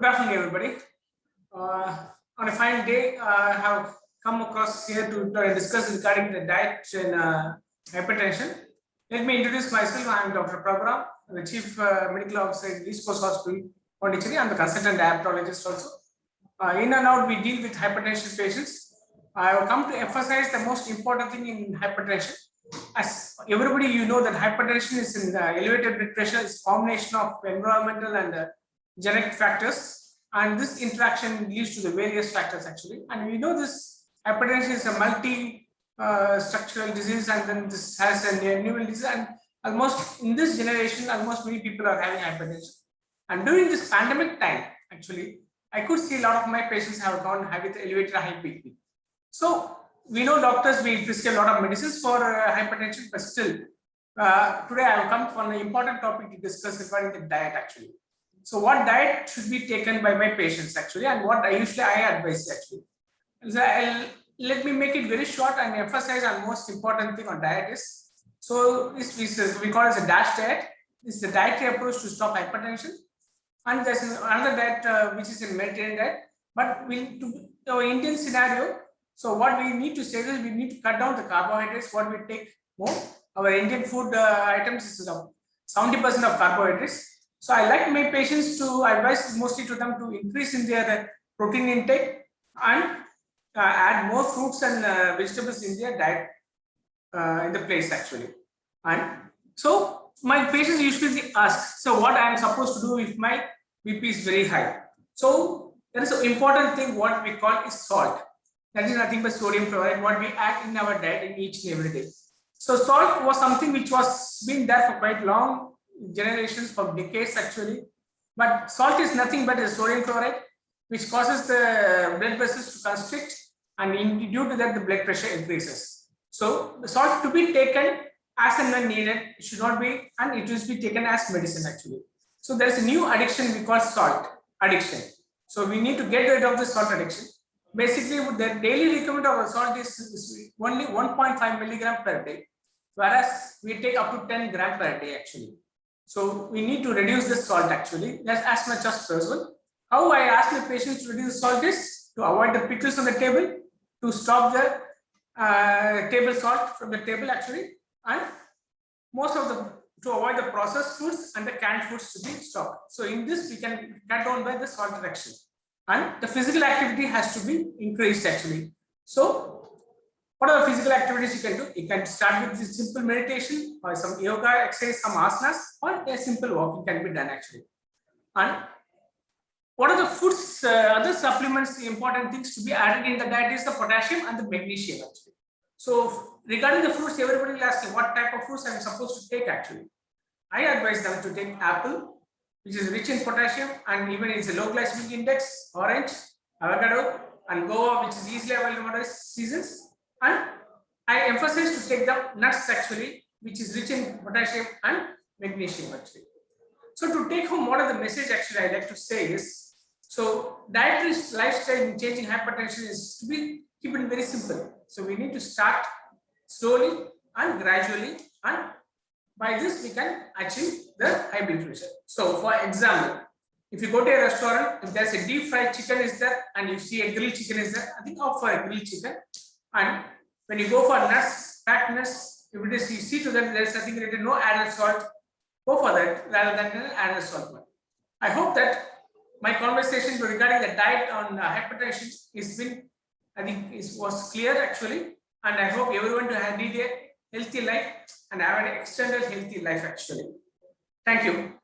Good afternoon, everybody. On a fine day, I have come across here to discuss regarding the diet and hypertension. Let me introduce myself. I am Dr. PrabhuRam, the Chief Medical Officer in East Coast Hospital, Puducherry. I am the consultant diabetologist also. In and out, we deal with hypertension patients. I have come to emphasize the most important thing in hypertension. As everybody, you know that hypertension is in elevated blood pressure is a combination of environmental and genetic factors, and this interaction leads to the various factors actually. And we know this hypertension is a multi-structural disease, and then this has a neural disease, and almost in this generation, almost many people are having hypertension. And during this pandemic time, actually, I could see a lot of my patients have gone with elevated high BP. So we know doctors, we prescribe a lot of medicines for hypertension, but still, today I have come for an important topic to discuss regarding the diet actually. So what diet should be taken by my patients actually, and what I advise actually. So let me make it very short and emphasize on most important thing on diet is, so we call it as a DASH diet. This is the dietary approach to stop hypertension. And there's another diet which is a Mediterranean diet, but to our Indian scenario, so what we need to say is we need to cut down the carbohydrates, what we take more. Our Indian food items is 70% of carbohydrates. So I like my patients to advise mostly to them to increase in their protein intake and add more fruits and vegetables in their diet in the place actually. And so my patients usually ask, so what I am supposed to do if my BP is very high? So there is an important thing what we call is salt. That is nothing but sodium chloride, what we add in our diet in each and every day. So salt was something which was been there for quite long generations, for decades actually. But salt is nothing but a sodium chloride, which causes the blood vessels to constrict, and due to that the blood pressure increases. So the salt to be taken as and when needed, it should not be, and it will be taken as medicine actually. So there is a new addiction we call salt addiction. So we need to get rid of the salt addiction. Basically, the daily requirement of salt is only 1.5 milligram per day, whereas we take up to 10 gram per day actually. So we need to reduce the salt actually, that's as much as possible. How I ask my patients to reduce salt is to avoid the pickles on the table, to stop the table salt from the table actually, and to avoid the processed foods and the canned foods to be stopped. So in this we can cut down by the salt reduction, and the physical activity has to be increased actually. So what are the physical activities you can do? You can start with this simple meditation or some yoga exercise, some asanas, or a simple walking can be done actually. And what are the foods, other supplements, the important things to be added in the diet is the potassium and the magnesium actually. So regarding the fruits, everybody will ask me what type of fruits I am supposed to take actually. I advise them to take apple, which is rich in potassium and even it's a low glycemic index, orange, avocado, and guava, which is easily available in seasons. And I emphasize to take the nuts actually, which is rich in potassium and magnesium actually. So to take home, what are the message actually I like to say is, so dietary lifestyle in changing hypertension is to be keep it very simple. So we need to start slowly and gradually, and by this we can achieve the high blood pressure. So for example, if you go to a restaurant, if there's a deep fried chicken is there and you see a grilled chicken is there, I think opt for a grilled chicken. And when you go for nuts, packed nuts, if it is you see to that there is nothing related, no added salt, go for that rather than an added salt one. I hope that my conversation regarding the diet on hypertension was clear actually, and I hope everyone to lead a healthy life and have an extended healthy life actually. Thank you.